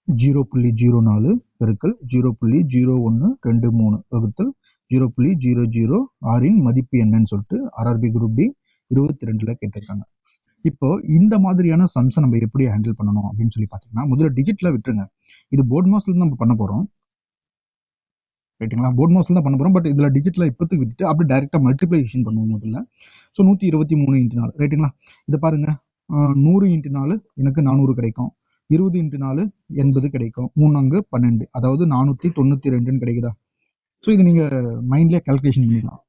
0.04 பெருக்கல் 0.0123 வகுத்தல் 0.006 மதிப்பு என்னன்னு சொல்லிட்டு RRB குரூப் டி 22ல கேட்டிருக்காங்க. இப்போ இந்த மாதிரியான சம்ஸை நம்ம எப்படி ஹேண்டில் பண்ணணும் அப்படின்னு சொல்லி பார்த்தீங்கன்னா, முதல்ல டிஜிட்ல விட்டுருங்க. இது போர்ட் மாஸ்ல நம்ம பண்ண போறோம், ரைட்டுங்களா? போர்ட் மாஸ்ல தான் பண்ண போறோம். பட் இதுல டிஜிட்ல இப்போதைக்கு விட்டுட்டு அப்படி டைரக்டா மல்டிப்ளிகேஷன் பண்ணுவோம் முதல்ல. ஸோ 123 × 4, ரைட்டுங்களா? இதை பாருங்க, 100 × 4 எனக்கு 400 கிடைக்கும், 20 × 4 80 கிடைக்கும், 3 அங்கு 12, அதாவது 492 கிடைக்குதா? ஸோ இது நீங்க மைண்ட்லேயே கால்குலேஷன் பண்ணிக்கலாம்.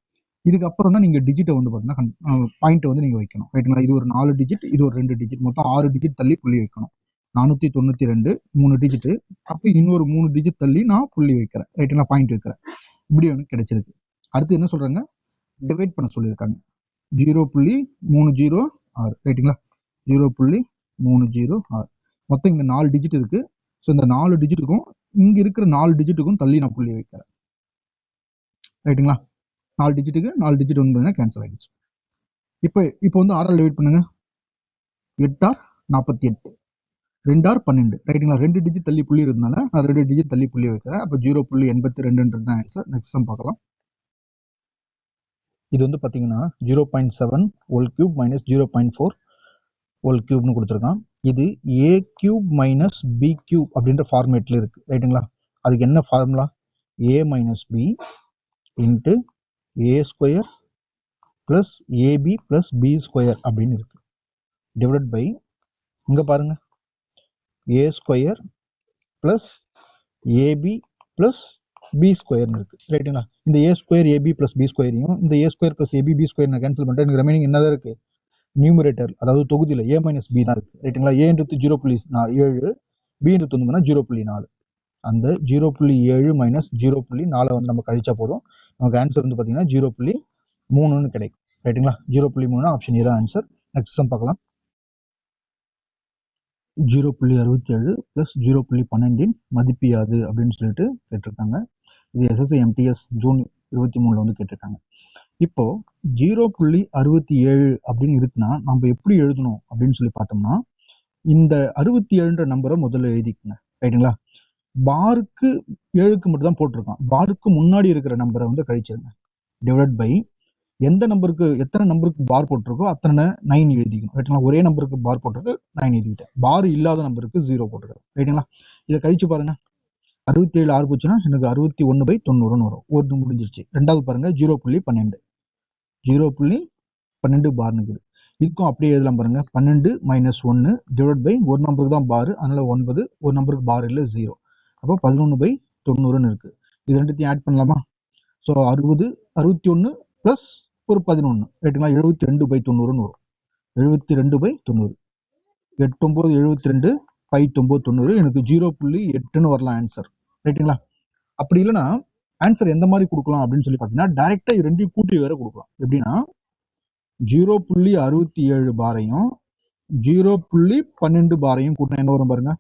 இதுக்கப்புறம் தான் நீங்க டிஜிட்டை வந்து பார்த்தீங்கன்னா பாயிண்ட் வந்து நீங்க வைக்கணும், ரைட்டுங்களா? இது ஒரு 4 டிஜிட், இது ஒரு 2 டிஜிட், மொத்தம் 6 டிஜிட் தள்ளி புள்ளி வைக்கணும். 492 3 டிஜிட், அப்போ இன்னொரு 3 டிஜிட் தள்ளி நான் புள்ளி வைக்கிறேன், ரைட்டுங்களா? பாயிண்ட் வைக்கிறேன். இப்படி ஒன்று கிடைச்சிருக்கு. அடுத்து என்ன சொல்றாங்க, டிவைட் பண்ண சொல்லியிருக்காங்க. 0.306, ரைட்டுங்களா? 0.306, மொத்தம் இங்க 4 டிஜிட் இருக்கு. ஸோ இந்த 4 டிஜிட்டுக்கும் இங்க இருக்கிற 4 டிஜிட்டுக்கும் தள்ளி நான் புள்ளி வைக்கிறேன், ரைட்டுங்களா? 4 டிஜிட்டுக்கு 4 டிஜிட் வந்து கேன்சல் ஆயிடுச்சு. இப்போ வந்து 6 டிவைட் பண்ணுங்க. 8 ஆர் 48, 2 ஆர் 12, ரைட்டுங்களா? 2 டிஜிட் தள்ளி புள்ளி இருந்தால நான் 2 டிஜிட் தள்ளி புள்ளி வைக்கிறேன். அப்போ 0.82 தான் ஆன்சர். நெக்ஸ்ட் சம் பார்க்கலாம். இது வந்து பார்த்தீங்கன்னா 0.7 ஹோல் கியூப் மைனஸ் 0.4 ஹோல் கியூப்னு கொடுத்துருக்கான். இது a cube minus b cube அப்படின்ற ஃபார்மேட்ல இருக்கு, ரைட்டுங்களா? அதுக்கு என்ன formula? a minus b into a square plus ab plus b square அப்படின்னு இருக்கு, டிவைட் பை இங்க பாருங்க a square plus ab plus b ஸ்கொயர்னு இருக்கு, ரைட்டுங்களா? இந்த a square ab plus b ஸ்கொயரையும் இந்த a square plus ab b square நான் கேன்சல் பண்ணிட்டேன். எனக்கு ரிமைனிங் என்னதான் இருக்கு? நியூமரேட்டர், அதாவது தொகுதியில் a மைனஸ் b தான் இருக்கு, ரைட்டுங்களா? a × 0.7, b × 0.4. அந்த 0.7 மைனஸ் 0.4 வந்து நம்ம கழிச்சா போதும். நமக்கு ஆன்சர் வந்து பார்த்தீங்கன்னா 0.3ன்னு கிடைக்கும், ரைட்டுங்களா? 0.3 ஆப்ஷன் ஏ தான் ஆன்சர். நெக்ஸ்ட் சம் பார்க்கலாம். 0.67 பிளஸ் 0.12 மதிப்பு யாது அப்படின்னு சொல்லிட்டு கேட்டிருக்காங்க. இது SSC MTS ஜூன் 23ல வந்து கேட்டிருக்காங்க. இப்போ 0.67 அப்படின்னு இருக்குன்னா நம்ம எப்படி எழுதணும் அப்படின்னு சொல்லி பார்த்தோம்னா, இந்த 67ன்ற நம்பரை முதல்ல எழுதிக்கங்க, ரைட்டுங்களா? பாருக்கு 7க்கு மட்டும் தான் போட்டிருக்கான். பாருக்கு முன்னாடி இருக்கிற நம்பரை வந்து கழிச்சிருங்க. டிவைட் பை எந்த நம்பருக்கு எத்தனை நம்பருக்கு பார் போட்டிருக்கோ அத்தனை 9 எழுதிக்கணும், ரைட்டுங்களா? ஒரே நம்பருக்கு பார் போட்டிருக்கு 9 எழுதிக்கிட்டேன். பார் இல்லாத நம்பருக்கு 0 போட்டுக்கிறேன், ரைட்டுங்களா? இதை கழிச்சு பாருங்க. 67 6 போச்சுன்னா எனக்கு 61/90 வரும். ஒரு முடிஞ்சிருச்சு. ரெண்டாவது பாருங்க 0.12, 0.12 பார் இருக்குது. இதுக்கும் அப்படியே எழுதலாம் பாருங்க. 12 மைனஸ் 1 டிவைட் பை ஒரு நம்பருக்கு தான் பார், அதனால 9, ஒரு நம்பருக்கு பார் இல்லை 0, அப்போ 11/90 இருக்கு. இது ரெண்டுத்தையும் ஆட் பண்ணலாமா? ஸோ 61 பிளஸ் ஒரு 11, ரைட்டுங்களா? 72/90 வரும். 72/90, 8 9 72 5 9 90, எனக்கு 0.8ன்னு வரலாம் ஆன்சர், ரைட்டுங்களா? அப்படி இல்லைன்னா ஆன்சர் எந்த மாதிரி கொடுக்கலாம் அப்படின்னு சொல்லி பார்த்தீங்கன்னா, டைரக்டா ரெண்டையும் கூட்டி வேற கொடுக்கலாம். எப்படின்னா 0.67 பாரையும் 0.12 பாரையும் கூட்டினா என்ன வரும் பாருங்க?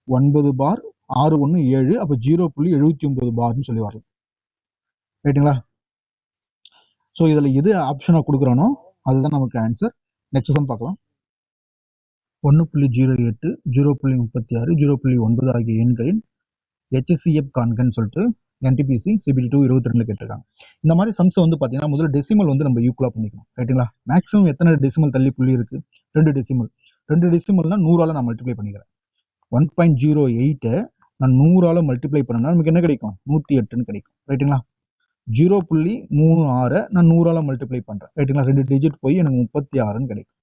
9 பார் 6 1 7, அப்போ 0.79 பார்னு சொல்லி வரலாம், ரைட்டுங்களா? ஸோ இதில் எது ஆப்ஷனாக கொடுக்குறானோ அதுதான் நமக்கு ஆன்சர். நெக்ஸ்ட் சம் பார்க்கலாம். 1.08 0.36 0.9 ஆகிய எண்களின் HCF காண்கன்னு சொல்லிட்டு NTPC CBT 2 22ல கேட்டிருக்காங்க. இந்த மாதிரி சம்ஸ் வந்து பார்த்தீங்கன்னா முதல்ல டெசிமல் வந்து நம்ம ஈக்குவலாக பண்ணிக்கணும், ரைட்டுங்களா? மேக்ஸிமம் எத்தனை டெசிமல் தள்ளி புள்ளி இருக்கு? 2 டெசிமல். 2 டெசிமல்னா 100ஆல நான் மல்டிப்ளை பண்ணிக்கிறேன். 1.08 நான் 100ஆல மல்டிப்ளை பண்ணனா நமக்கு என்ன கிடைக்கும்? 108ன்னு கிடைக்கும், ரைட்டுங்களா? 0.36 நான் 100ஆல மல்டிப்ளை பண்றேன், ரைட்டுங்களா? 2 டிஜிட் போய் எனக்கு 36ன்னு கிடைக்கும்.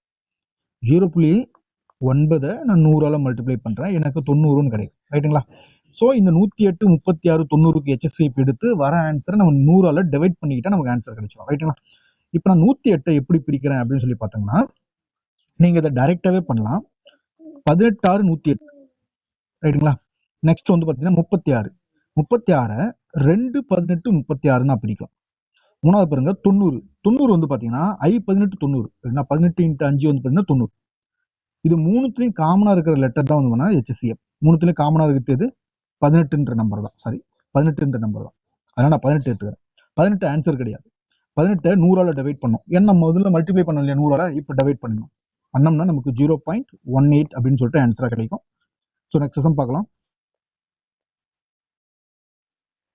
0.9 நான் 100ஆல மல்டிப்ளை பண்றேன், எனக்கு 90ன்னு கிடைக்கும், ரைட்டுங்களா? ஸோ இந்த 108 36 90க்கு HCF எடுத்து வர ஆன்சரை நம்ம 100ஆல டிவைட் பண்ணிக்கிட்டா நமக்கு ஆன்சர் கிடைச்சிடும், ரைட்டுங்களா? இப்போ நான் 108 எப்படி பிரிக்கிறேன் அப்படின்னு சொல்லி பார்த்தோம்னா, நீங்க இதை டைரக்டாவே பண்ணலாம். 18 6 108, ரைட்டுங்களா? நெக்ஸ்ட் வந்து பார்த்தீங்கன்னா 36 2 18 36ன்னு பிரிக்கலாம். மூணாவது பாருங்க 90 வந்து பார்த்தீங்கன்னா I18 90, 18 × 5 வந்து பார்த்தீங்கன்னா 90. இது மூணுத்துலையும் காமனா இருக்கிற லெட்டர் தான் வந்து HCF. மூணுத்துலையும் காமனா இருக்கிறது 18ன்ற நம்பர் தான், சாரி 18ன்ற நம்பர் தான். அதனால நான் 18 எடுத்துக்கிறேன். 18 ஆன்சர் கிடையாது. 18 100ஆல டிவைட் பண்ணும். ஏன்னா நம்ம முதல்ல மல்டிப்ளை பண்ணோம் இல்லையா 100ஆல, இப்போ டிவைட் பண்ணணும். பண்ணோம்னா நமக்கு 0.18 அப்படின்னு சொல்லிட்டு ஆன்சரா கிடைக்கும். ஸோ நெக்ஸ்ட் சம் பார்க்கலாம்.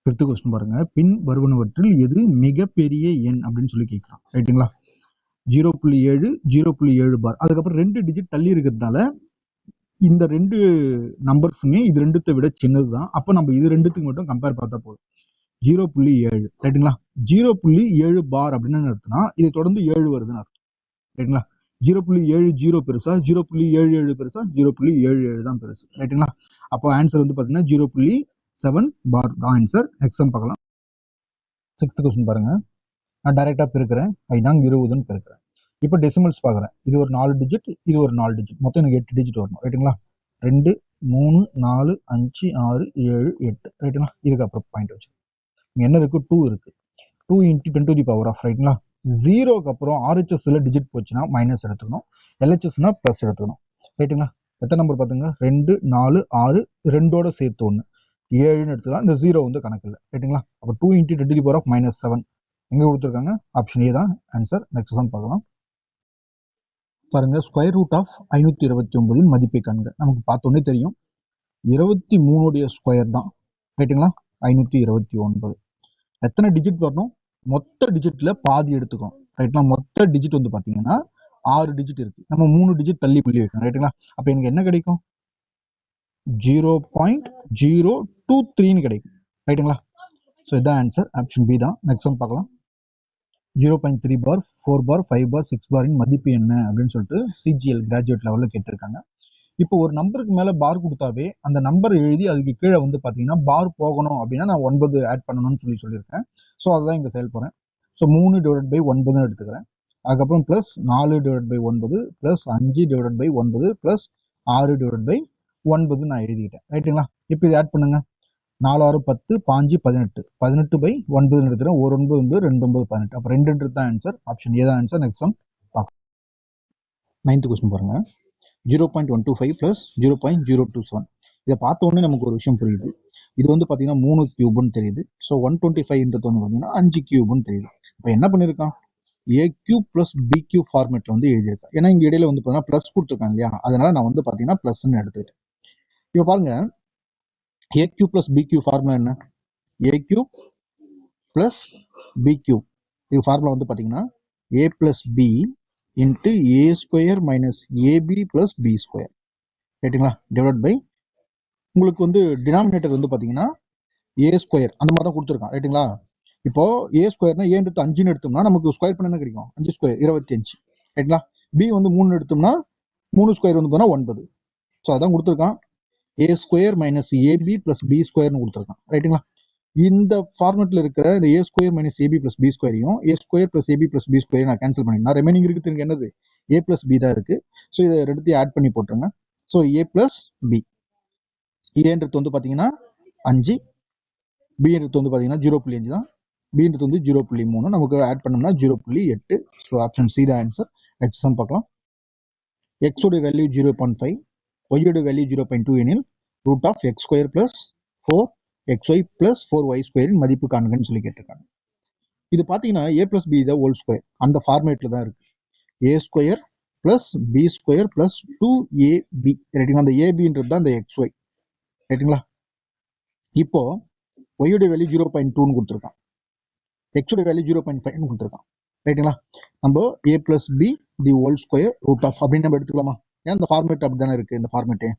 5th கொஸ்டின் பாருங்க. பின் வருவனவற்றில் எது மிகப்பெரிய எண் அப்படின்னு சொல்லி கேட்குறான். ரைட்டுங்களா? 0.7 0.7 பார். அதுக்கப்புறம் 2 டிஜிட் தள்ளி இருக்கிறதுனால இந்த 2 நம்பர்ஸுமே இது ரெண்டுத்தை விட சின்னது தான். அப்போ நம்ம இது ரெண்டுத்துக்கு மட்டும் கம்பேர் பார்த்தா போதும். 0.7 ரைட்டுங்களா? 0.7 பார் அப்படின்னு அர்த்தம்னா இது தொடர்ந்து 7 வருதுன்னு அர்த்தம். ரைட்டுங்களா? 0.70 பெருசா, 0.77 பெருசா, 0.77 தான் பெருசு. ரைட்டுங்களா? அப்போ ஆன்சர் வந்து பார்த்தீங்கன்னா 0.7 பார் தான் ஆன்சர். நெக்ஸ்ட் பார்க்கலாம். 6th கொஸ்டின் பாருங்க. நான் டைரக்டா பெருக்கிறேன். 5 பெருக்கிறேன். இப்போ டெசிமல்ஸ் பார்க்குறேன். இது ஒரு 4 டிஜிட், இது ஒரு 4 டிஜிட். மொத்தம் எனக்கு 8 டிஜிட் வரணும். ரைட்டுங்களா? 2 3 4 5 6 7 8 ரைட்டுங்களா? இதுக்கப்புறம் பாயிண்ட் வச்சு இங்கே என்ன இருக்கு? 2 இருக்கு. 2 × 10 to the power of ரைட்டுங்களா? 0க்கு அப்புறம் RHSல டிஜிட் போச்சுன்னா மைனஸ் எடுத்துக்கணும், LHSனா ப்ளஸ் எடுத்துக்கணும். ரைட்டுங்களா? எத்தனை நம்பர் பார்த்துங்க? 2 4 6 2ஓட சேர்த்து 1 7ன்னு எடுத்துக்கலாம். இந்த 0 வந்து கணக்கு இல்லை. ரைட்டுங்களா? அப்போ 2 × 10 to the power of -7 எங்கே கொடுத்துருக்காங்க? ஆப்ஷன் ஏ தான் ஆன்சர். நெக்ஸ்ட் சம் பார்க்கலாம். பாருங்க, ஸ்கொயர் ரூட் ஆஃப் 529 மதிப்பை காண்க. நமக்கு பார்த்தோன்னே தெரியும் 23 ஸ்கொயர் தான். ரைட்டுங்களா? 529 எத்தனை டிஜிட் வரணும்? மொத்த டிஜிட்ல பாதி எடுத்துக்கணும். ரைட்னா? மொத்த டிஜிட் வந்து பாத்தீங்கன்னா 6 டிஜிட் இருக்கு. நம்ம 3 டிஜிட் தள்ளி வைக்கணும். ரைட்டுங்களா? அப்ப எனக்கு என்ன கிடைக்கும்? 0.023 கிடைக்கும். ரைட்டுங்களா? ஸோ இதான் ஆன்சர். ஆப்ஷன் பி தான். நெக்ஸ்ட் சம் பார்க்கலாம். 0.3 பார் 4 பார் 5 பார் 6 பாரின் மதிப்பு என்ன அப்படின்னு சொல்லிட்டு CGL கிராஜுவேட் லெவலில் கேட்டிருக்காங்க. இப்போ ஒரு நம்பருக்கு மேலே பார் கொடுத்தாவே அந்த நம்பர் எழுதி அதுக்கு கீழே வந்து பார்த்தீங்கன்னா பார் போகணும் அப்படின்னா நான் 9 ஆட் பண்ணணும்னு சொல்லியிருக்கேன். ஸோ அதுதான் இங்கே செயல் போகிறேன். ஸோ 3/9 எடுத்துக்கிறேன். அதுக்கப்புறம் ப்ளஸ் 4/9 ப்ளஸ் 5/9 ப்ளஸ் 6/9 நான் எழுதிக்கிட்டேன். ரைட்டுங்களா? இப்போ இது ஆட் பண்ணுங்க. 4 6 10 5 18 18/9 எடுத்துக்கிறேன். 1 9 9 2 9 18. அப்போ 2 தான் ஆன்சர். ஆப்ஷன் ஏ தான் ஆன்சர். நெக்ஸ்ட் சம் பார்க்கலாம். 9th கொஸ்டின் பாருங்க. 0.125 ப்ளஸ் 0.027 இதை பார்த்த உடனே நமக்கு ஒரு விஷயம் புரியுது. இது வந்து பார்த்தீங்கன்னா 3 கியூப்னு தெரியுது. ஸோ 125ன்றது வந்து பார்த்தீங்கன்னா 5 கியூப்னு தெரியுது. இப்போ என்ன பண்ணியிருக்கான்? ஏ கியூப் ப்ளஸ் பி கியூப் ஃபார்மேட்டில் வந்து எழுதியிருக்கேன். ஏன்னா இங்கே இடையில வந்து பார்த்தீங்கன்னா ப்ளஸ் கொடுத்துருக்காங்க இல்லையா? அதனால நான் வந்து பார்த்தீங்கன்னா ப்ளஸ்ன்னு எடுத்துக்கிட்டேன். இப்போ பாருங்க, A cube plus B cube formula என்ன? A cube plus B cube இது ஃபார்முலா வந்து பார்த்தீங்கன்னா A plus B into A square minus AB plus B square. ரைட்டுங்களா? டிவைட் பை உங்களுக்கு வந்து டினாமினேட்டர் வந்து பார்த்தீங்கன்னா ஏ ஸ்கொயர் அந்த மாதிரி தான் கொடுத்துருக்கான். ரைட்டுங்களா? இப்போ ஏ ஸ்கொயர்னா ஏ எடுத்து 5ன்னு எடுத்தோம்னா நமக்கு ஸ்கொயர் பண்ண என்ன கிடைக்கும்? 5 ஸ்கொயர் 25. ரைட்டுங்களா? பி வந்து 3 எடுத்தோம்னா 3 ஸ்கொயர் வந்து போனால் 9. ஸோ அதான் கொடுத்துருக்கான். A square minus AB plus B ஸ்கொயர்னு கொடுத்துருக்கான். ரைட்டுங்களா? இந்த ஃபார்மெட்டில் இருக்கிற இந்த A square minus AB plus B ஸ்கொயரையும் A square plus AB plus B square நான் கேன்சல் பண்ணிங்கன்னா ரிமைனிங் இருக்குது என்னது? ஏ ப்ளஸ் பி தான் இருக்குது. ஸோ இதை ரெண்டுத்தையும் ஆட் பண்ணி போட்டுருங்க. ஸோ ஏ ப்ளஸ் பி ஏன்றது வந்து பார்த்தீங்கன்னா 5, பின்றது வந்து பார்த்தீங்கன்னா 0.5 தான், பின்றது வந்து 0.3 நமக்கு ஆட் பண்ணோம்னா 0.8. ஸோ ஆப்ஷன் சி தான் ஆன்சர். நெக்ஸ்ட் சம் பார்க்கலாம். எக்ஸோட வேல்யூ 0.5, ஒய்யோட வேல்யூ 0.2 எனில் root of X square plus 4xy plus 4y ஸ்கொயரின் மதிப்பு காண்கன்னு சொல்லி கேட்டிருக்காங்க. இது பார்த்தீங்கன்னா ஏ பிளஸ் பி தான் ஹோல் ஸ்கொயர் அந்த ஃபார்மேட்டில் தான் இருக்கு. A square plus B square plus 2ab. ரைட்டுங்களா? அந்த ஏபின்றது தான் அந்த xy. ரைட்டுங்களா? இப்போ ஒய்யோட வேல்யூ 0.2ன்னு கொடுத்துருக்கான், எக்ஸோட வேல்யூ 0.5ன்னு கொடுத்துருக்கான். ரைட்டுங்களா? நம்ம A plus B the whole square root of அப்படின்னு நம்ம எடுத்துக்கலாமா? ஏன்னா இந்த ஃபார்மேட் அப்படி தானே இருக்கு. இந்த ஃபார்மேட்டே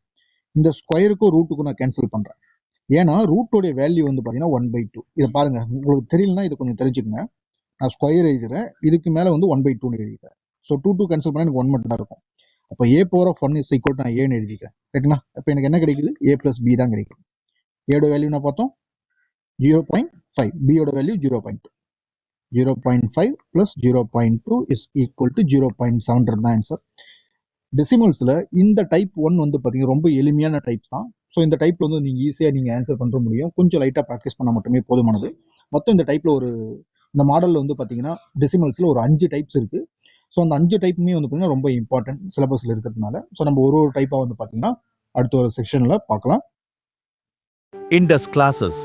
இந்த ஸ்கொயருக்கும் ரூட்டுக்கும் நான் கேன்சல் பண்றேன். ஏன்னா ரூட்டோடைய வேல்யூ வந்து பார்த்தீங்கன்னா 1/2. இதை பாருங்க, உங்களுக்கு தெரியலனா இதை கொஞ்சம் தெரிஞ்சுக்கங்க. நான் ஸ்கொயர் எழுதுறேன், இதுக்கு மேலே வந்து 1/2 எழுதிக்கிறேன். ஸோ 2 கேன்சல் பண்ணால் எனக்கு 1 மட்டும் தான் இருக்கும். அப்போ a power of 1 is equal நான் ஏன்னு எழுதிக்கிறேன். ரைட்டுங்களா? இப்போ எனக்கு என்ன கிடைக்குது? ஏ பிளஸ் பி தான் கிடைக்கும். ஏட வேல்யூ நான் பார்த்தோம் 0.5, பியோட value 0.2. 0.5 plus 0.2 is equal to 0.7 தான் ஆன்சர். டெசிமல்ஸில் இந்த டைப் 1 வந்து பார்த்தீங்கன்னா ரொம்ப எளிமையான டைப் தான். ஸோ இந்த டைப்பில் வந்து நீங்கள் ஈஸியாக நீங்கள் ஆன்சர் பண்ணுற முடியும். கொஞ்சம் லைட்டாக ப்ராக்டிஸ் பண்ணால் மட்டுமே போதுமானது. மொத்தம் இந்த டைப்பில் இந்த மாடலில் வந்து பார்த்தீங்கன்னா டெசிமல்ஸில் ஒரு 5 டைப்ஸ் இருக்குது. ஸோ அந்த 5 டைப்புமே வந்து பார்த்தீங்கன்னா ரொம்ப இம்பார்ட்டன்ட் சிலபஸில் இருக்கிறதுனால. ஸோ நம்ம ஒரு டைப்பாக வந்து பார்த்தீங்கன்னா அடுத்த ஒரு செக்ஷனில் பார்க்கலாம். Indus classes.